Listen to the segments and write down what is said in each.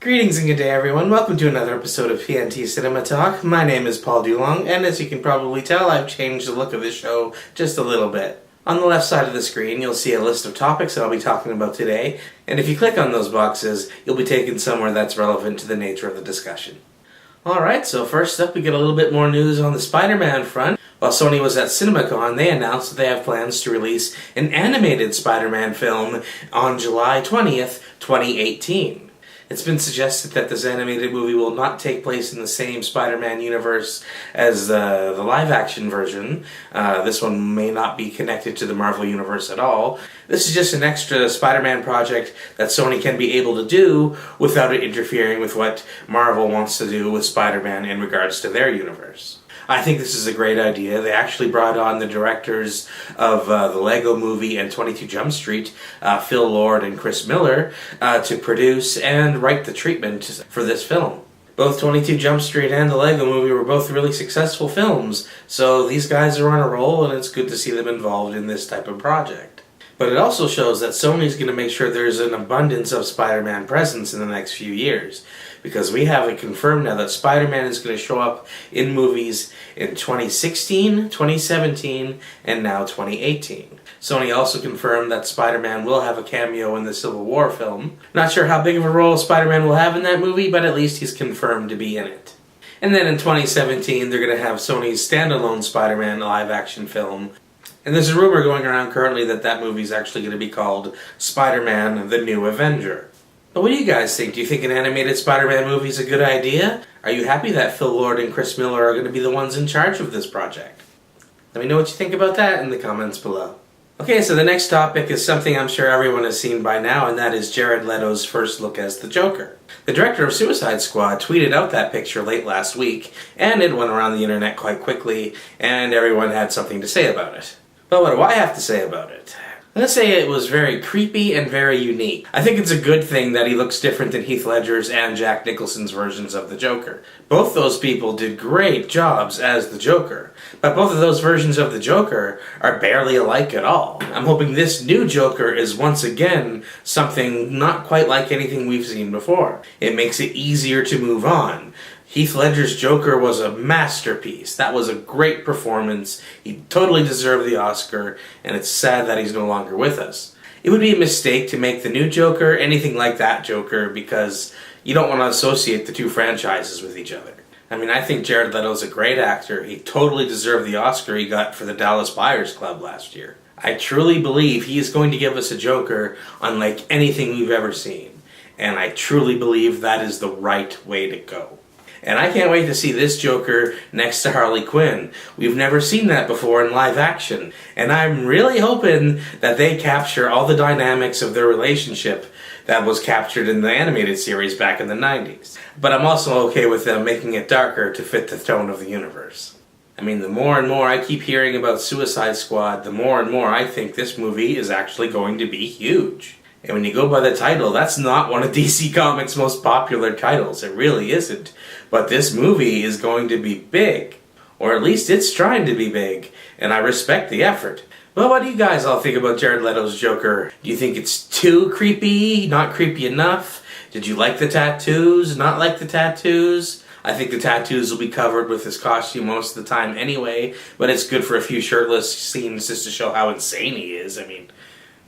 Greetings and good day everyone, welcome to another episode of PNT Cinema Talk. My name is Paul Dulong, and as you can probably tell, I've changed the look of this show just a little bit. On the left side of the screen, you'll see a list of topics that I'll be talking about today, and if you click on those boxes, you'll be taken somewhere that's relevant to the nature of the discussion. Alright, so first up we get a little bit more news on the SpiderMan front. While Sony was at CinemaCon, they announced that they have plans to release an animated SpiderMan film on July 20th, 2018. It's been suggested that this animated movie will not take place in the same Spider-Man universe as the live-action version. This one may not be connected to the Marvel universe at all. This is just an extra Spider-Man project that Sony can be able to do without it interfering with what Marvel wants to do with Spider-Man in regards to their universe. I think this is a great idea. They actually brought on the directors of the Lego Movie and 22 Jump Street, Phil Lord and Chris Miller, to produce and write the treatment for this film. Both 22 Jump Street and the Lego Movie were both really successful films, so these guys are on a roll and it's good to see them involved in this type of project. But it also shows that Sony's going to make sure there's an abundance of Spider-Man presence in the next few years. Because we have it confirmed now that Spider-Man is going to show up in movies in 2016, 2017, and now 2018. Sony also confirmed that Spider-Man will have a cameo in the Civil War film. Not sure how big of a role Spider-Man will have in that movie, but at least he's confirmed to be in it. And then in 2017, they're going to have Sony's standalone Spider-Man live-action film. And there's a rumor going around currently that that movie is actually going to be called Spider-Man: The New Avenger. But what do you guys think? Do you think an animated Spider-Man movie is a good idea? Are you happy that Phil Lord and Chris Miller are going to be the ones in charge of this project? Let me know what you think about that in the comments below. Okay, so the next topic is something I'm sure everyone has seen by now, and that is Jared Leto's first look as the Joker. The director of Suicide Squad tweeted out that picture late last week, and it went around the internet quite quickly, and everyone had something to say about it. But what do I have to say about it? Let's say it was very creepy and very unique. I think it's a good thing that he looks different than Heath Ledger's and Jack Nicholson's versions of the Joker. Both those people did great jobs as the Joker, but both of those versions of the Joker are barely alike at all. I'm hoping this new Joker is once again something not quite like anything we've seen before. It makes it easier to move on. Heath Ledger's Joker was a masterpiece. That was a great performance. He totally deserved the Oscar, and it's sad that he's no longer with us. It would be a mistake to make the new Joker anything like that Joker because you don't want to associate the two franchises with each other. I mean, I think Jared Leto's a great actor. He totally deserved the Oscar he got for the Dallas Buyers Club last year. I truly believe he is going to give us a Joker unlike anything we've ever seen. And I truly believe that is the right way to go. And I can't wait to see this Joker next to Harley Quinn. We've never seen that before in live action. And I'm really hoping that they capture all the dynamics of their relationship that was captured in the animated series back in the 90s. But I'm also okay with them making it darker to fit the tone of the universe. I mean, the more and more I keep hearing about Suicide Squad, the more and more I think this movie is actually going to be huge. And when you go by the title, that's not one of DC Comics' most popular titles. It really isn't. But this movie is going to be big. Or at least it's trying to be big. And I respect the effort. Well, what do you guys all think about Jared Leto's Joker? Do you think it's too creepy? Not creepy enough? Did you like the tattoos? Not like the tattoos? I think the tattoos will be covered with his costume most of the time anyway. But it's good for a few shirtless scenes just to show how insane he is. I mean,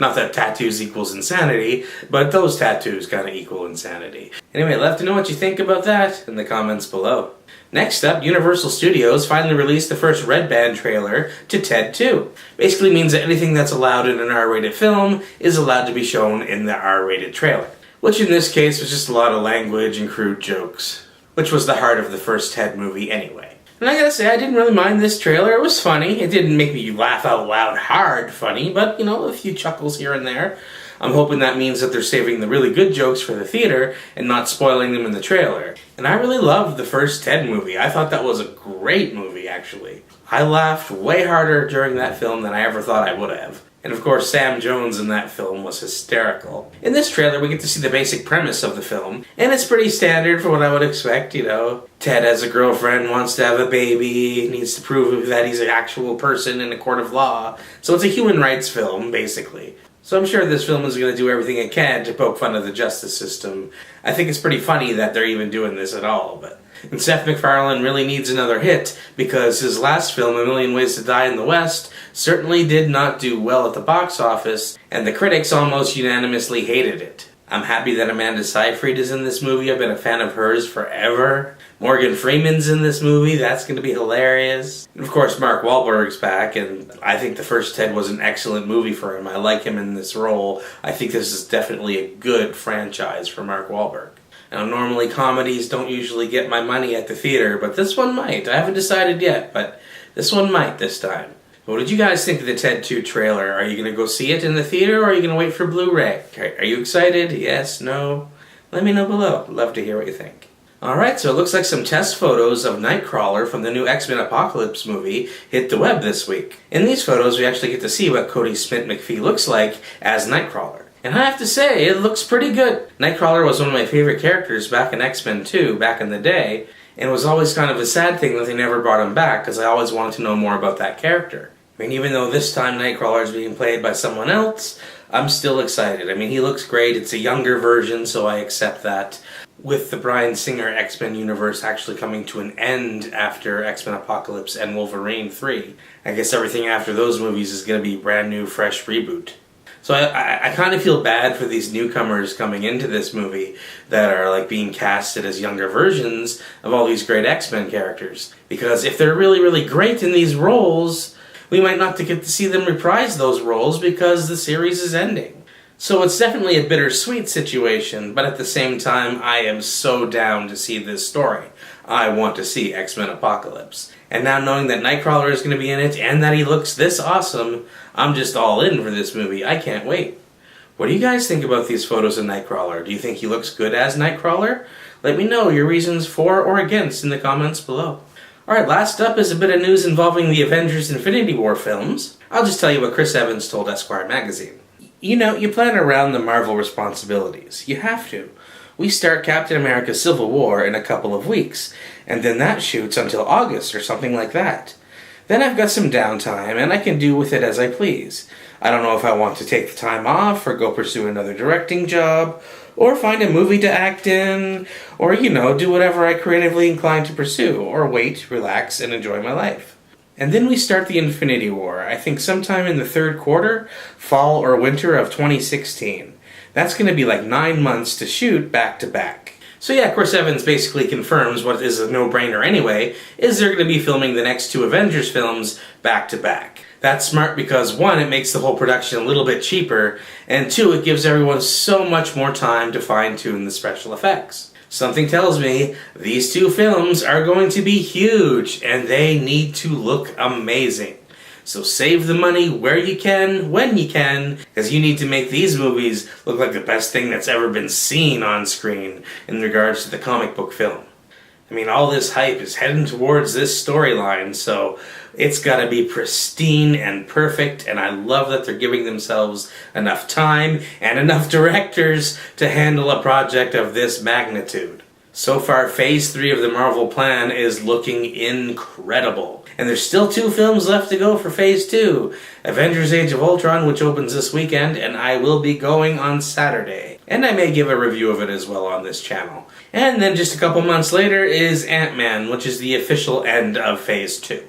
not that tattoos equals insanity, but those tattoos kind of equal insanity. Anyway, I'd love to know what you think about that in the comments below. Next up, Universal Studios finally released the first Red Band trailer to Ted 2. Basically means that anything that's allowed in an R-rated film is allowed to be shown in the R-rated trailer. Which in this case was just a lot of language and crude jokes. Which was the heart of the first Ted movie anyway. And I gotta say, I didn't really mind this trailer. It was funny. It didn't make me laugh out loud hard funny, but, you know, a few chuckles here and there. I'm hoping that means that they're saving the really good jokes for the theater and not spoiling them in the trailer. And I really loved the first Ted movie. I thought that was a great movie, actually. I laughed way harder during that film than I ever thought I would have. And of course, Sam Jones in that film was hysterical. In this trailer, we get to see the basic premise of the film, and it's pretty standard for what I would expect, you know. Ted has a girlfriend, wants to have a baby, needs to prove that he's an actual person in a court of law. So it's a human rights film, basically. So I'm sure this film is going to do everything it can to poke fun at the justice system. I think it's pretty funny that they're even doing this at all, but... And Seth MacFarlane really needs another hit, because his last film, A Million Ways to Die in the West, certainly did not do well at the box office, and the critics almost unanimously hated it. I'm happy that Amanda Seyfried is in this movie. I've been a fan of hers forever. Morgan Freeman's in this movie. That's going to be hilarious. And of course, Mark Wahlberg's back, and I think the first Ted was an excellent movie for him. I like him in this role. I think this is definitely a good franchise for Mark Wahlberg. Now, normally comedies don't usually get my money at the theater, but this one might. I haven't decided yet, but this one might this time. What did you guys think of the Ted 2 trailer? Are you going to go see it in the theater, or are you going to wait for Blu-ray? Are you excited? Yes? No? Let me know below. I'd love to hear what you think. Alright, so it looks like some test photos of Nightcrawler from the new X-Men Apocalypse movie hit the web this week. In these photos, we actually get to see what Cody Smith-McPhee looks like as Nightcrawler. And I have to say, it looks pretty good. Nightcrawler was one of my favorite characters back in X-Men 2, back in the day, and it was always kind of a sad thing that they never brought him back, because I always wanted to know more about that character. I mean, even though this time Nightcrawler is being played by someone else, I'm still excited. I mean, he looks great. It's a younger version, so I accept that. With the Bryan Singer X-Men universe actually coming to an end after X-Men Apocalypse and Wolverine 3, I guess everything after those movies is going to be a brand new, fresh reboot. So I kind of feel bad for these newcomers coming into this movie that are like being casted as younger versions of all these great X-Men characters. Because if they're really, really great in these roles, we might not get to see them reprise those roles because the series is ending. So it's definitely a bittersweet situation, but at the same time, I am so down to see this story. I want to see X-Men Apocalypse. And now knowing that Nightcrawler is going to be in it and that he looks this awesome, I'm just all in for this movie. I can't wait. What do you guys think about these photos of Nightcrawler? Do you think he looks good as Nightcrawler? Let me know your reasons for or against in the comments below. Alright, last up is a bit of news involving the Avengers Infinity War films. I'll just tell you what Chris Evans told Esquire magazine. You know, you plan around the Marvel responsibilities. You have to. We start Captain America Civil War in a couple of weeks, and then that shoots until August or something like that. Then I've got some downtime, and I can do with it as I please. I don't know if I want to take the time off, or go pursue another directing job, or find a movie to act in, or, do whatever I creatively incline to pursue, or wait, relax, and enjoy my life. And then we start the Infinity War, I think sometime in the third quarter, fall or winter of 2016. That's going to be like 9 months to shoot back to back. So yeah, Chris Evans basically confirms what is a no-brainer anyway, is they're going to be filming the next 2 Avengers films back to back. That's smart because 1, it makes the whole production a little bit cheaper, and 2, it gives everyone so much more time to fine-tune the special effects. Something tells me these 2 films are going to be huge, and they need to look amazing. So save the money where you can, when you can, because you need to make these movies look like the best thing that's ever been seen on screen in regards to the comic book film. I mean, all this hype is heading towards this storyline, so it's got to be pristine and perfect, and I love that they're giving themselves enough time and enough directors to handle a project of this magnitude. So far, Phase 3 of the Marvel plan is looking incredible. And there's still 2 films left to go for Phase 2. Avengers Age of Ultron, which opens this weekend, and I will be going on Saturday. And I may give a review of it as well on this channel. And then just a couple months later is Ant-Man, which is the official end of Phase 2.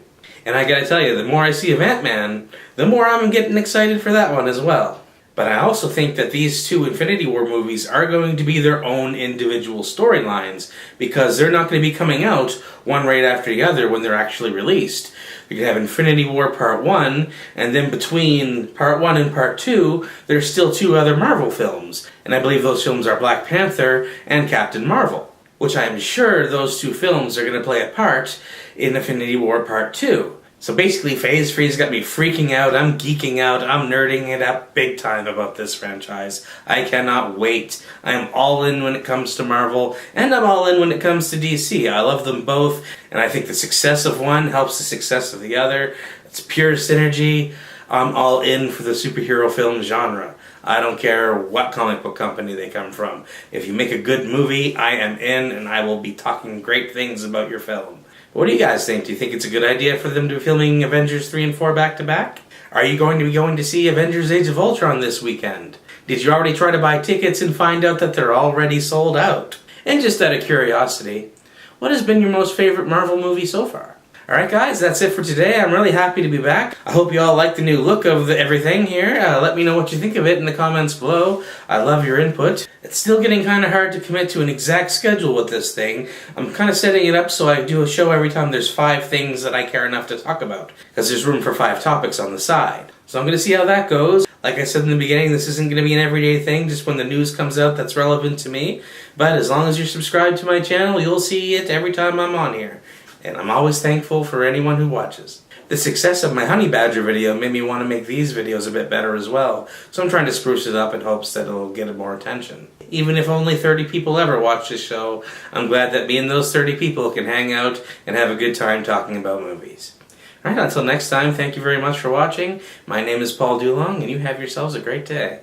And I gotta tell you, the more I see of Ant-Man, the more I'm getting excited for that one as well. But I also think that these 2 Infinity War movies are going to be their own individual storylines, because they're not going to be coming out one right after the other when they're actually released. You can have Infinity War Part 1, and then between Part 1 and Part 2, there's still 2 other Marvel films. And I believe those films are Black Panther and Captain Marvel, which I am sure those 2 films are going to play a part in Infinity War Part 2. So basically, Phase 3's got me freaking out, I'm geeking out, I'm nerding it up big time about this franchise. I cannot wait. I am all in when it comes to Marvel, and I'm all in when it comes to DC. I love them both, and I think the success of one helps the success of the other. It's pure synergy. I'm all in for the superhero film genre. I don't care what comic book company they come from. If you make a good movie, I am in, and I will be talking great things about your film. What do you guys think? Do you think it's a good idea for them to be filming Avengers 3 and 4 back to back? Are you going to be going to see Avengers Age of Ultron this weekend? Did you already try to buy tickets and find out that they're already sold out? And just out of curiosity, what has been your most favorite Marvel movie so far? Alright guys, that's it for today. I'm really happy to be back. I hope you all like the new look of everything here. Let me know what you think of it in the comments below. I love your input. It's still getting kind of hard to commit to an exact schedule with this thing. I'm kind of setting it up so I do a show every time there's 5 things that I care enough to talk about, because there's room for 5 topics on the side. So I'm going to see how that goes. Like I said in the beginning, this isn't going to be an everyday thing, just when the news comes out that's relevant to me. But as long as you're subscribed to my channel, you'll see it every time I'm on here. And I'm always thankful for anyone who watches. The success of my honey badger video made me want to make these videos a bit better as well, so I'm trying to spruce it up in hopes that it'll get more attention. Even if only 30 people ever watch this show, I'm glad that me and those 30 people can hang out and have a good time talking about movies. Alright, until next time, thank you very much for watching. My name is Paul Dulong, and you have yourselves a great day.